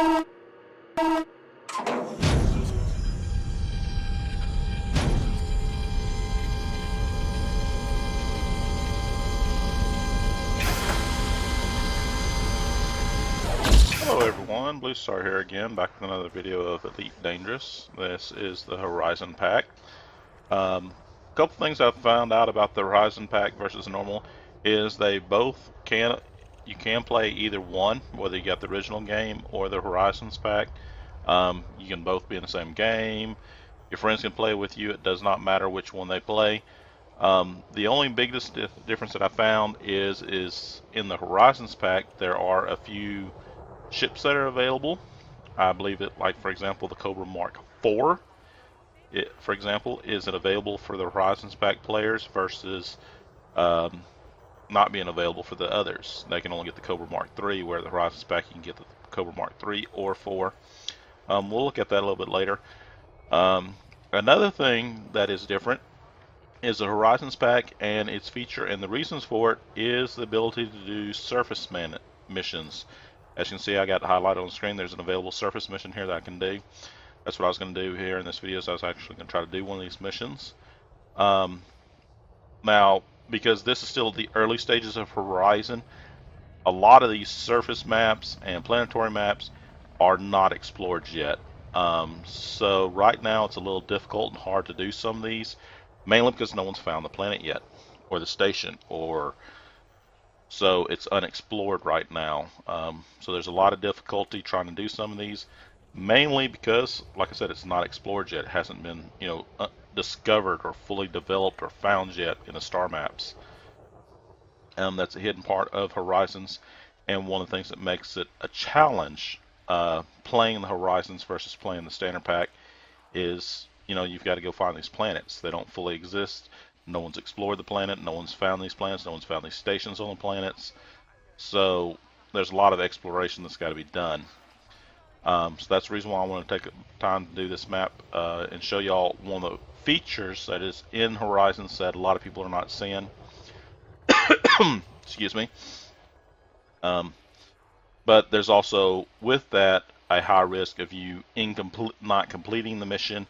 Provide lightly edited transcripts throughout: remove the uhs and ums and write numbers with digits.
Hello everyone, Blue Star here again, back with another video of Elite Dangerous. This is the Horizon Pack. A couple things I've found out about the Horizon Pack versus normal is you can play either one, whether you got the original game or the Horizons Pack. You can both be in the same game. Your friends can play with you. It does not matter which one they play. The only biggest difference that I found is in the Horizons Pack there are a few ships that are available. I believe it, like for example, the Cobra Mark IV. It, for example, isn't available for the Horizons Pack players versus not being available for the others. They can only get the Cobra Mark III, where the Horizons Pack you can get the Cobra Mark III or IV. We'll look at that a little bit later. Another thing that is different is the Horizons Pack and its feature, and the reasons for it is the ability to do surface missions. As you can see, I got highlighted on the screen. There's an available surface mission here that I can do. That's what I was going to do here in this video. So I was actually going to try to do one of these missions. Now, because this is still the early stages of Horizon, a lot of these surface maps and planetary maps are not explored yet. So right now it's a little difficult and hard to do some of these, mainly because no one's found the planet yet, or the station, or so it's unexplored right now. So there's a lot of difficulty trying to do some of these, mainly because, like I said, it's not explored yet. It hasn't been, discovered or fully developed or found yet in the star maps. That's a hidden part of Horizons, and one of the things that makes it a challenge playing the Horizons versus playing the standard pack is, you've got to go find these planets. They don't fully exist. No one's explored the planet. No one's found these planets. No one's found these stations on the planets. So there's a lot of exploration that's got to be done. So that's the reason why I want to take time to do this map and show y'all one of the features that is in Horizons that a lot of people are not seeing. Excuse me. But there's also, with that, a high risk of you not completing the mission,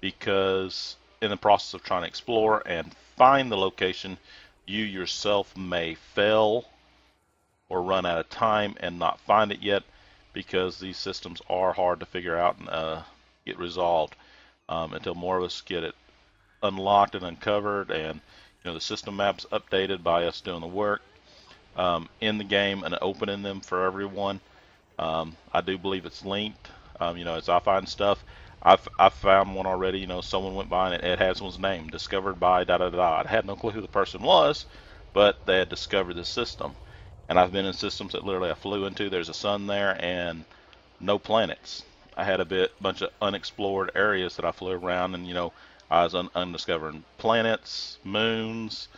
because in the process of trying to explore and find the location, you yourself may fail or run out of time and not find it yet, because these systems are hard to figure out and get resolved until more of us get it unlocked and uncovered, and the system maps updated by us doing the work in the game and opening them for everyone. I do believe it's linked. As I find stuff, I've found one already. Someone went by and it has one's name, discovered by da da da. I had no clue who the person was, but they had discovered the system. And I've been in systems that literally I flew into. There's a sun there and no planets. I had a bunch of unexplored areas that I flew around, and I was undiscovering planets, moons,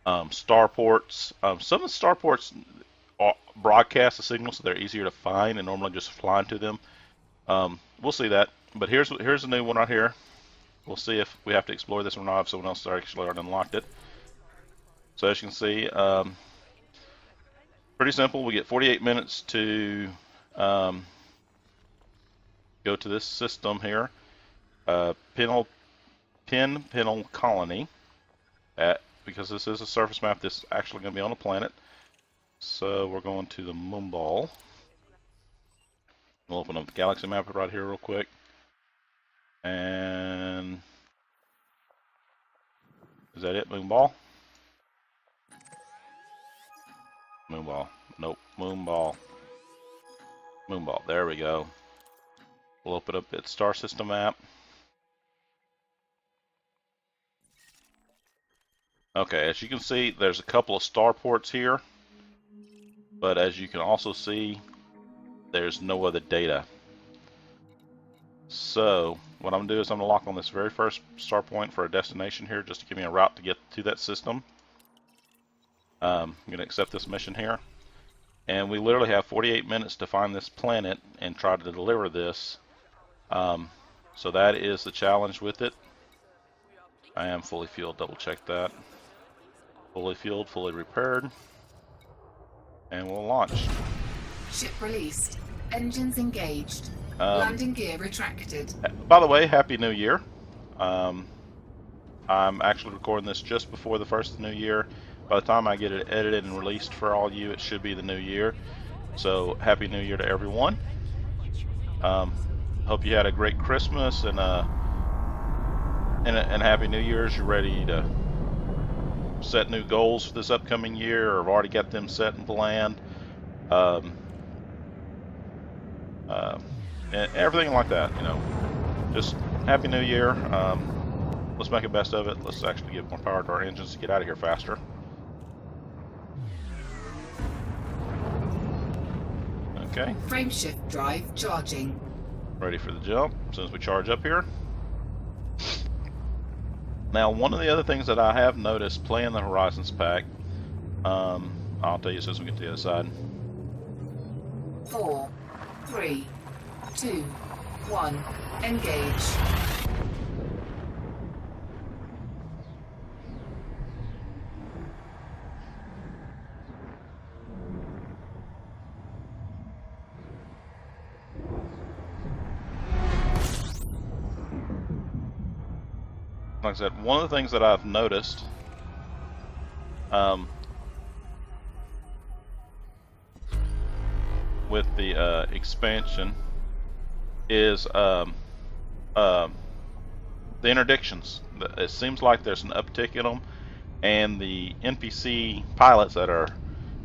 starports. Some of the starports broadcast a signal, so they're easier to find, and normally just flying to them. We'll see that. But here's a new one right here. We'll see if we have to explore this or not, if someone else actually already unlocked it. So as you can see, pretty simple. We get 48 minutes to go to this system here, Pinel Colony. Because this is a surface map, this is actually going to be on a planet. So we're going to the Moonball. We'll open up the galaxy map right here real quick. And is that it, Moonball? Moonball. Nope, Moonball. Moonball, there we go. We'll open up its star system map. Okay, as you can see, there's a couple of starports here, but as you can also see, there's no other data. So what I'm going to do is I'm going to lock on this very first star point for a destination here, just to give me a route to get to that system. I'm going to accept this mission here, and we literally have 48 minutes to find this planet and try to deliver this. So that is the challenge with it. I am fully fueled, double check that. Fully fueled, fully repaired, and we'll launch. Ship released. Engines engaged. Landing gear retracted. By the way, Happy New Year. Um, I'm actually recording this just before the first of the new year. By the time I get it edited and released for all you, it should be the new year. So, Happy New Year to everyone. Hope you had a great Christmas and Happy New Year's. You're ready to set new goals for this upcoming year, or have already got them set and planned. Um, and everything like that, you know. Just Happy New Year. Let's make the best of it. Let's actually give more power to our engines to get out of here faster. Okay. Frameshift drive charging. Ready for the jump as soon as we charge up here. Now, one of the other things that I have noticed playing the Horizons pack, I'll tell you as soon as we get to the other side. 4, 3, 2, 1, engage. Like I said, one of the things that I've noticed with the expansion is the interdictions. It seems like there's an uptick in them, and the NPC pilots that are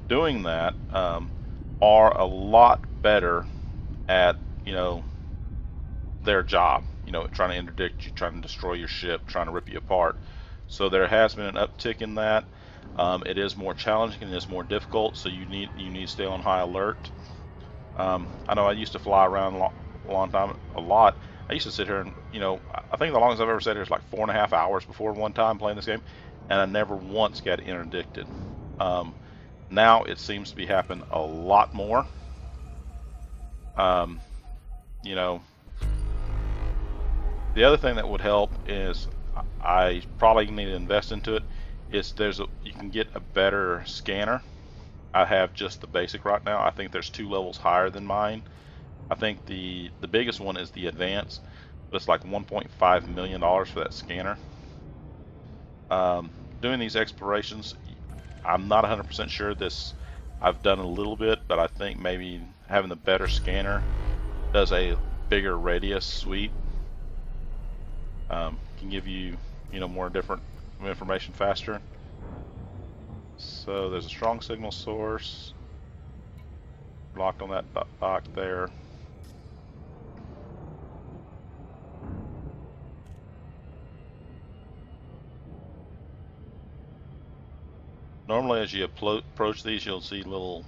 doing that are a lot better at, you know, their job. You know, trying to interdict you, trying to destroy your ship, trying to rip you apart. So there has been an uptick in that. It is more challenging and it is more difficult, so you need to stay on high alert. I know I used to fly around a lot. I used to sit here and, you know, I think the longest I've ever sat here is like 4.5 hours before one time playing this game, and I never once got interdicted. Now it seems to be happening a lot more. You know, the other thing that would help is I probably need to invest into it. Is you can get a better scanner. I have just the basic right now. I think there's 2 levels higher than mine. I think the biggest one is the advanced, but it's like $1.5 million for that scanner. Doing these explorations, I'm not 100% sure this. I've done a little bit, but I think maybe having the better scanner does a bigger radius sweep. Can give you, you know, more different information faster. So there's a strong signal source locked on that dock there. Normally as you approach these, you'll see little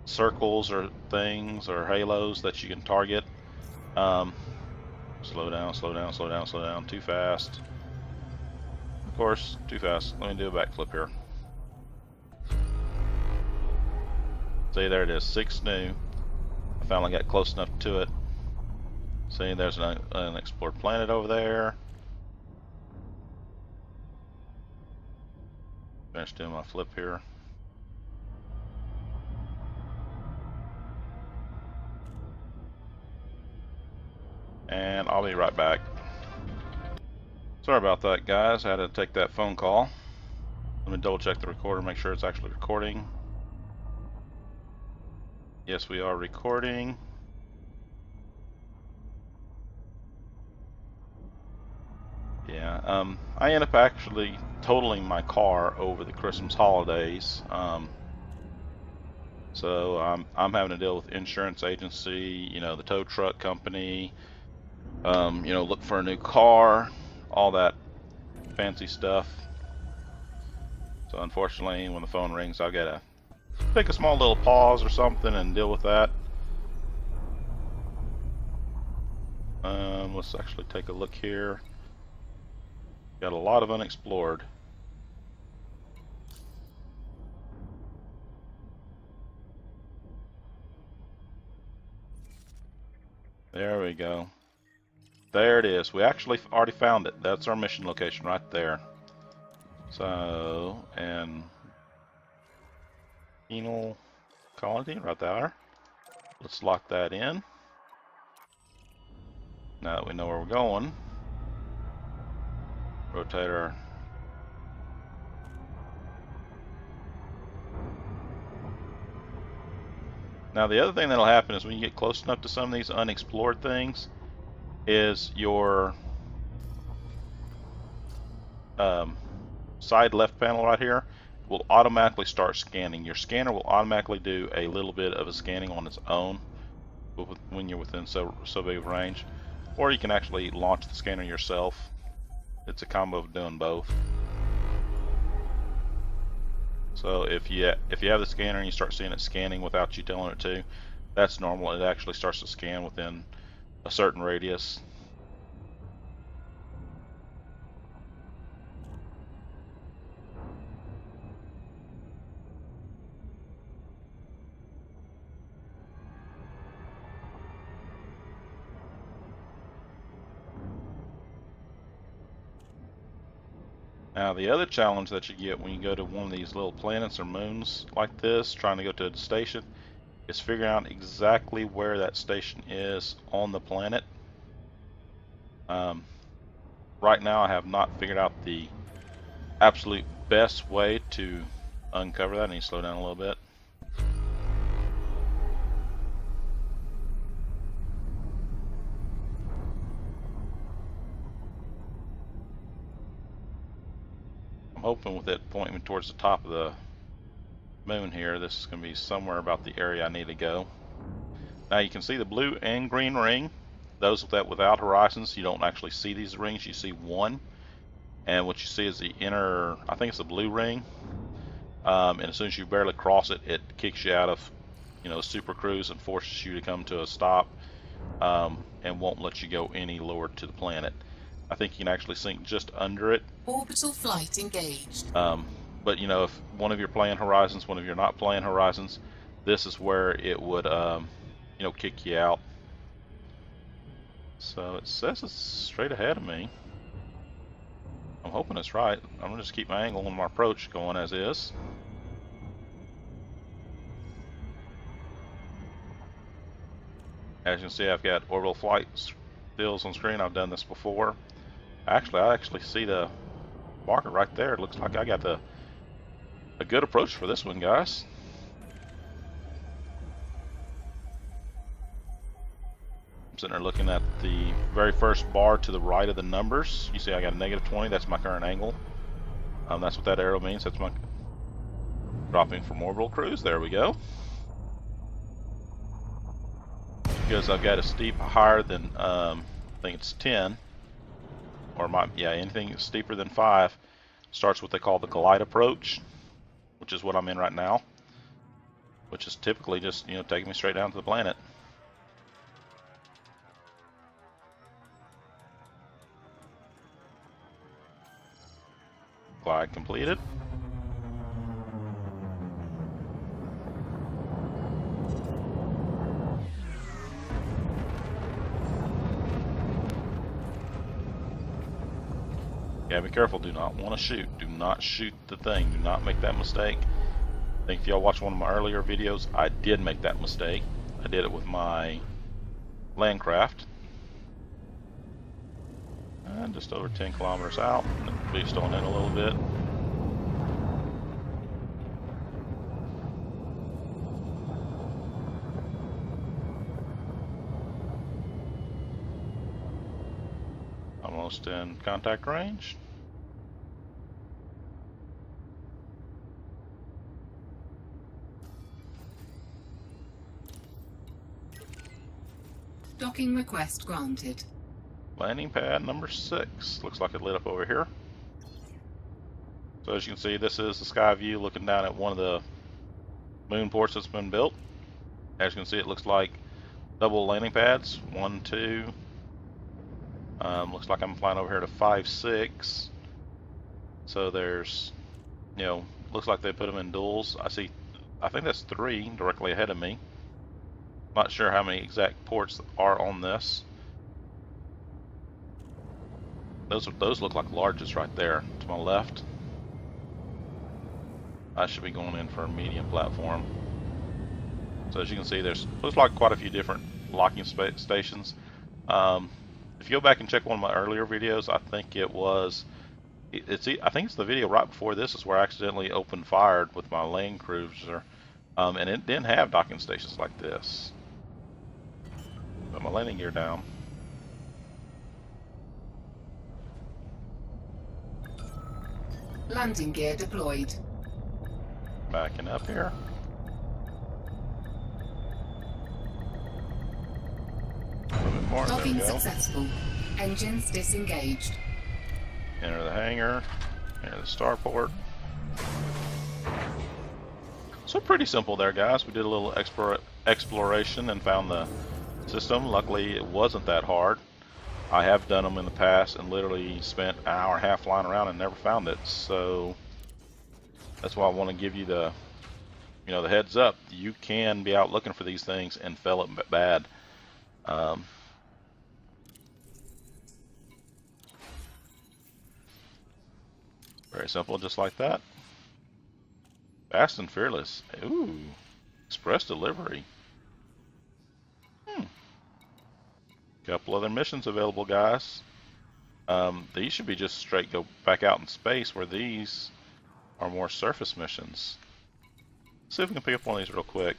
circles or things or halos that you can target. Slow down, slow down, slow down, slow down. Too fast. Of course, too fast. Let me do a backflip here. See, there it is, 6 new. I finally got close enough to it. See, there's an unexplored planet over there. Finish doing my flip here. And I'll be right back. Sorry about that, guys. I had to take that phone call. Let me double check the recorder, make sure it's actually recording. Yes, we are recording. Yeah, I ended up actually totaling my car over the Christmas holidays. So I'm having to deal with insurance agency, you know, the tow truck company, you know, look for a new car, all that fancy stuff. So unfortunately, when the phone rings, I've got to take a small little pause or something and deal with that. Let's actually take a look here. Got a lot of unexplored. There we go. There it is. We actually already found it. That's our mission location right there. So, and penal colony right there. Let's lock that in. Now that we know where we're going, rotate our Now the other thing that'll happen is when you get close enough to some of these unexplored things is your side left panel right here will automatically start scanning. Your scanner will automatically do a little bit of a scanning on its own when you're within so big of range, or you can actually launch the scanner yourself. It's a combo of doing both. So if you have the scanner and you start seeing it scanning without you telling it to, that's normal. It actually starts to scan within a certain radius. Now the other challenge that you get when you go to one of these little planets or moons like this, trying to go to a station, is figuring out exactly where that station is on the planet. Right now I have not figured out the absolute best way to uncover that. I need to slow down a little bit. I'm hoping with it pointing me towards the top of the moon here, this is going to be somewhere about the area I need to go. Now you can see the blue and green ring. Those that without horizons, you don't actually see these rings, you see one. And what you see is the inner, I think it's the blue ring. And as soon as you barely cross it, it kicks you out of, super cruise and forces you to come to a stop, and won't let you go any lower to the planet. I think you can actually sink just under it. Orbital flight engaged. But if one of you are playing Horizons, one of you are not playing Horizons, this is where it would, kick you out. So it says it's straight ahead of me. I'm hoping it's right. I'm gonna just keep my angle on my approach going as is. As you can see, I've got orbital flight stills on screen. I've done this before. I actually see the marker right there. It looks like I got a good approach for this one, guys. I'm sitting there looking at the very first bar to the right of the numbers. You see I got a -20. That's my current angle. That's what that arrow means. That's my dropping from orbital cruise. There we go. Because I've got a steep higher than I think it's 10, or anything steeper than 5 starts what they call the glide approach, which is what I'm in right now, which is typically just taking me straight down to the planet. Glide completed. Yeah, be careful. Do not want to shoot. Do not shoot the thing. Do not make that mistake. I think if y'all watched one of my earlier videos, I did make that mistake. I did it with my Landcraft. And just over 10 kilometers out. Boost on in a little bit. Almost in contact range. Docking request granted. Landing pad number 6. Looks like it lit up over here. So as you can see, this is the sky view looking down at one of the moon ports that's been built. As you can see, it looks like double landing pads. 1, 2. Looks like I'm flying over here to 5, 6. So there's, looks like they put them in duals. I think that's 3 directly ahead of me. Not sure how many exact ports are on this. Those look like largest right there to my left. I should be going in for a medium platform. So as you can see, looks like quite a few different locking stations. If you go back and check one of my earlier videos, I think it was, I think it's the video right before this is where I accidentally opened fired with my Land Cruiser, and it didn't have docking stations like this. Put my landing gear down. Landing gear deployed. Backing up here. A little bit more. There we Docking go. successful. Engines disengaged. Enter the hangar. Enter the starport. So pretty simple there, guys. We did a little exploration and found the system. Luckily, it wasn't that hard. I have done them in the past and literally spent an hour and a half flying around and never found it. So that's why I want to give you the, the heads up. You can be out looking for these things and fail it bad. Very simple, just like that. Fast and fearless. Ooh, express delivery. Couple other missions available, guys. These should be just straight go back out in space, where these are more surface missions. Let's see if we can pick up one of these real quick.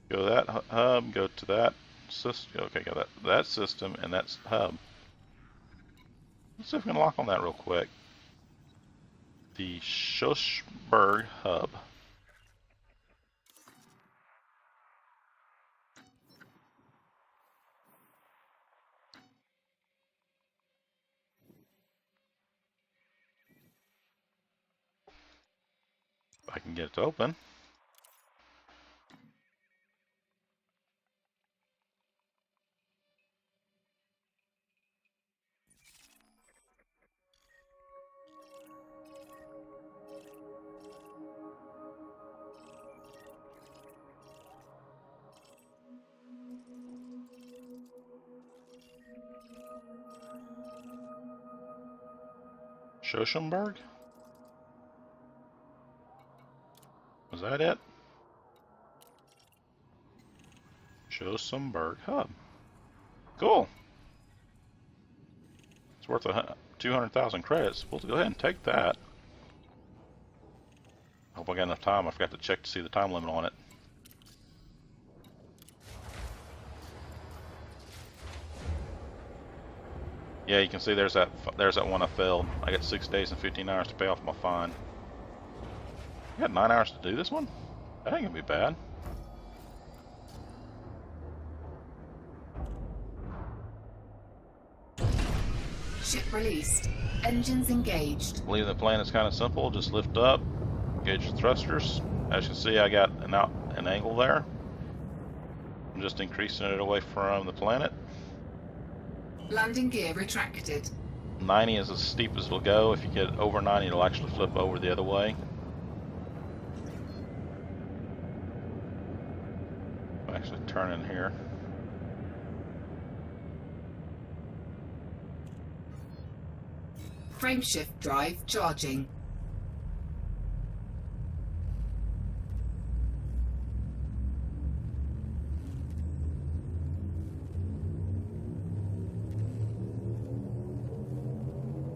Go to that hub, go to that system. Okay, go that system and that hub. Let's see if we can lock on that real quick. The Schlossberg hub. If I can get it to open. Schlossberg? Was that it? Schlossberg hub. Cool. It's worth 200,000 credits. We'll go ahead and take that. I hope I got enough time. I forgot to check to see the time limit on it. Yeah, you can see there's that one I failed. I got 6 days and 15 hours to pay off my fine. I got 9 hours to do this one? That ain't gonna be bad. Ship released. Engines engaged. Leaving the plane is kind of simple. Just lift up, engage the thrusters. As you can see, I got an angle there. I'm just increasing it away from the planet. Landing gear retracted. 90 is as steep as it'll go. If you get over 90, it'll actually flip over the other way. I'll actually turn in here. Frameshift drive charging.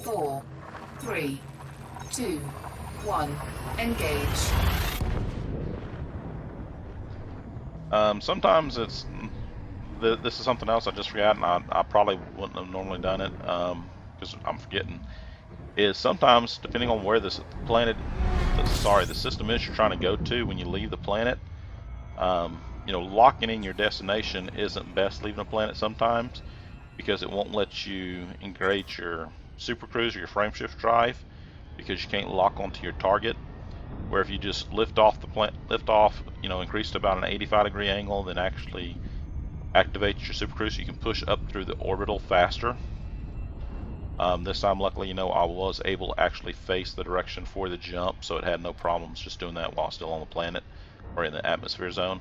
Four, 3, 2, 1. Engage. Sometimes it's this is something else I just forgot, and I probably wouldn't have normally done it because I'm forgetting. Is sometimes depending on where this planet, the system is you're trying to go to when you leave the planet, locking in your destination isn't best leaving a planet sometimes because it won't let you engage your super cruise or your frameshift drive because you can't lock onto your target. Where if you just lift off, increase to about an 85-degree angle, then actually activate your super cruise, you can push up through the orbital faster. This time, luckily, I was able to actually face the direction for the jump, so it had no problems just doing that while still on the planet or in the atmosphere zone.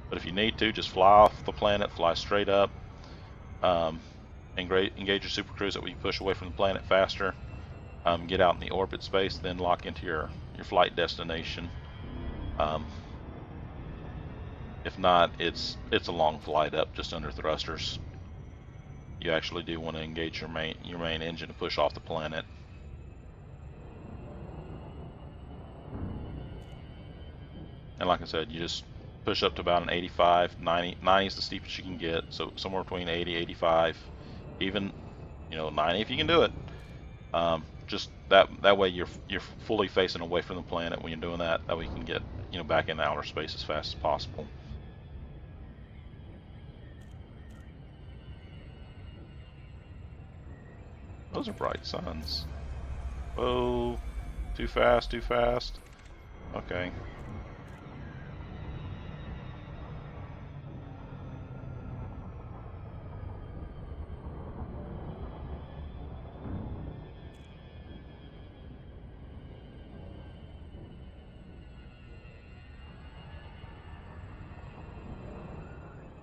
But if you need to, just fly off the planet, fly straight up, engage your super cruise that way you push away from the planet faster, get out in the orbit space, then lock into your flight destination. If not, it's a long flight up just under thrusters. You actually do want to engage your main engine to push off the planet. And like I said, you just push up to about an 85, 90. 90 is the steepest you can get, so somewhere between 80, 85, even 90 if you can do it. Just that way you're fully facing away from the planet when you're doing that. That way you can get back into outer space as fast as possible. Those are bright suns. Whoa, too fast, too fast. Okay.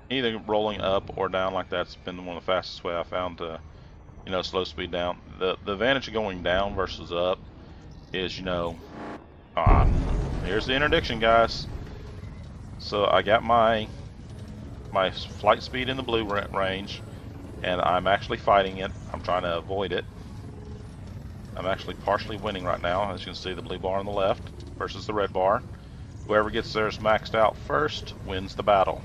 Either rolling up or down like that's been one of the fastest way I found to slow speed down. The advantage of going down versus up is here's the interdiction, guys. So I got my flight speed in the blue range, and I'm actually fighting it. I'm trying to avoid it. I'm actually partially winning right now. As you can see, the blue bar on the left versus the red bar. Whoever gets theirs maxed out first wins the battle.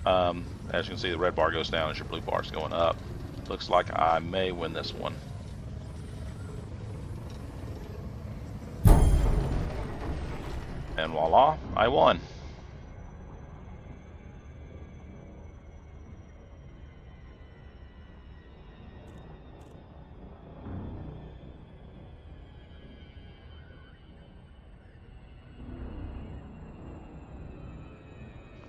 As you can see, the red bar goes down as your blue bar is going up. Looks like I may win this one. And voila, I won.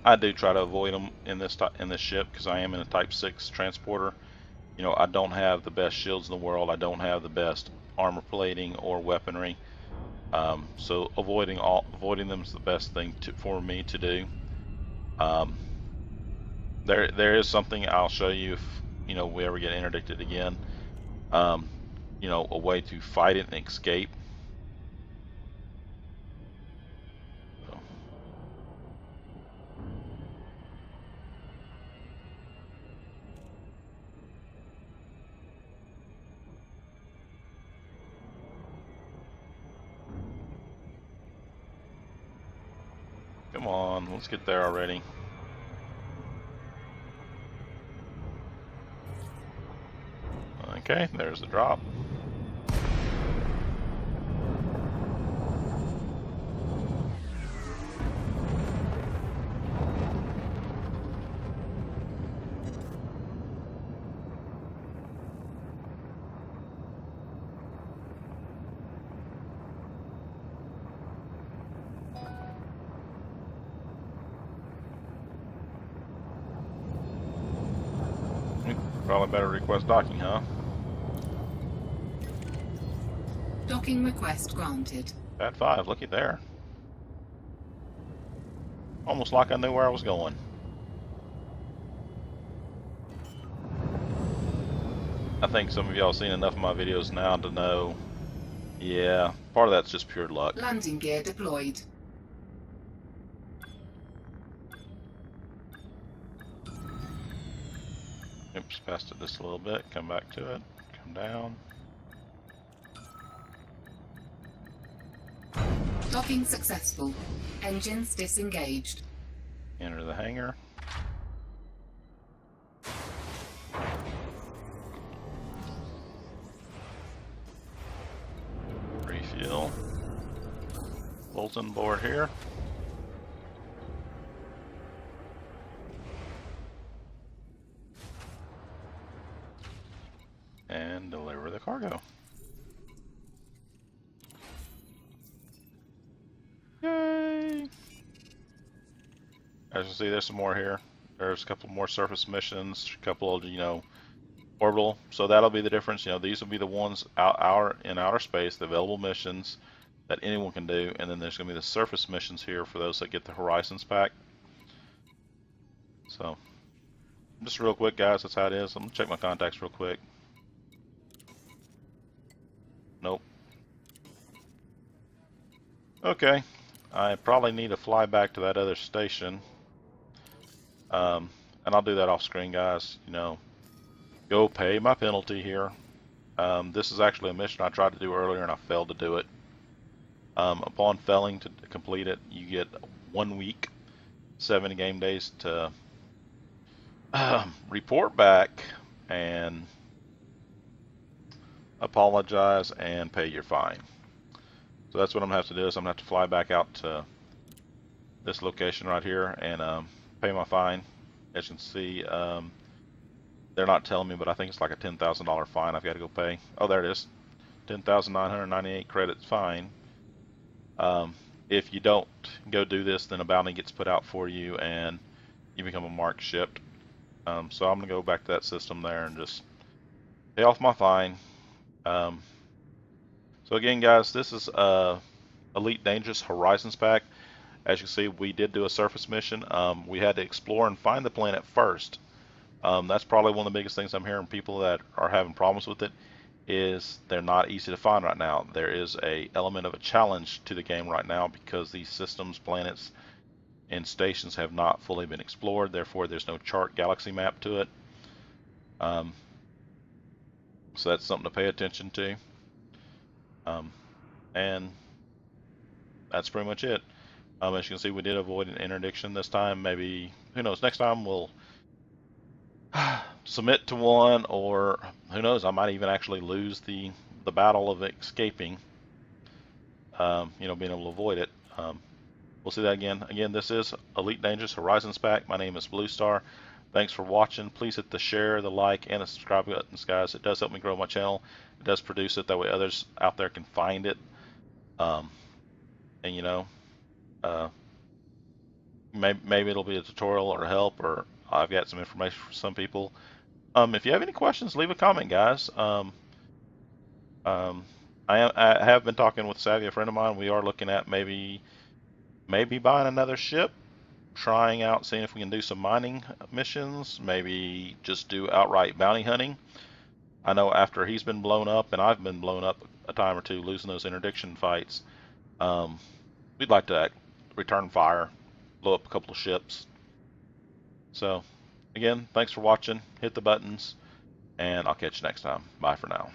I do try to avoid them in this ship because I am in a Type 6 transporter. I don't have the best shields in the world. I don't have the best armor plating or weaponry. So avoiding them is the best thing for me to do. There is something I'll show you if we ever get interdicted again. A way to fight it and escape. Come on, let's get there already. Okay, there's the drop. Probably better request docking, huh? Docking request granted. Pad 5, looky there. Almost like I knew where I was going. I think some of y'all seen enough of my videos now to know, yeah, part of that's just pure luck. Landing gear deployed. Oops, passed it just a little bit. Come back to it. Come down. Docking successful. Engines disengaged. Enter the hangar. Refuel. Bulletin board here. And deliver the cargo. Yay! As you see, there's some more here. There's a couple more surface missions, a couple of, orbital. So that'll be the difference. These will be the ones in outer space, the available missions that anyone can do. And then there's going to be the surface missions here for those that get the Horizons pack. So, just real quick, guys, that's how it is. I'm going to check my contacts real quick. Nope. Okay. I probably need to fly back to that other station. And I'll do that off screen, guys. You know, go pay my penalty here. This is actually a mission I tried to do earlier and I failed to do it. Upon failing to complete it, you get 1 week, 70 game days to report back and apologize and pay your fine. So that's what I'm gonna have to do. Is I'm gonna have to fly back out to this location right here and pay my fine. As you can see, they're not telling me, but I think it's like a $10,000 fine I've got to go pay. Oh, there it is, 10,998 credits fine. If you don't go do this, then a bounty gets put out for you and you become a mark shipped. So I'm gonna go back to that system there and just pay off my fine. So again, guys, this is Elite Dangerous Horizons pack. As you can see, we did do a surface mission. We had to explore and find the planet first. That's probably one of the biggest things I'm hearing people that are having problems with it, is they're not easy to find right now. There is a element of a challenge to the game right now because these systems, planets, and stations have not fully been explored. Therefore, there's no chart galaxy map to it. So that's something to pay attention to. And that's pretty much it. As you can see, we did avoid an interdiction this time. Maybe, who knows, next time we'll submit to one, or who knows, I might even actually lose the battle of escaping, you know, being able to avoid it. We'll see that again. Again, this is Elite Dangerous Horizons pack. My name is Blue Star. Thanks for watching. Please hit the share, the like, and the subscribe buttons, guys. It does help me grow my channel. It does produce it. That way others out there can find it. And, you know, maybe it'll be a tutorial or help, or I've got some information for some people. If you have any questions, leave a comment, guys. I have been talking with Savvy, a friend of mine. We are looking at maybe buying another ship, trying out, seeing if we can do some mining missions, maybe just do outright bounty hunting. I know after he's been blown up and I've been blown up a time or two losing those interdiction fights, we'd like to return fire, blow up a couple of ships. So again, thanks for watching. Hit the buttons and I'll catch you next time. Bye for now.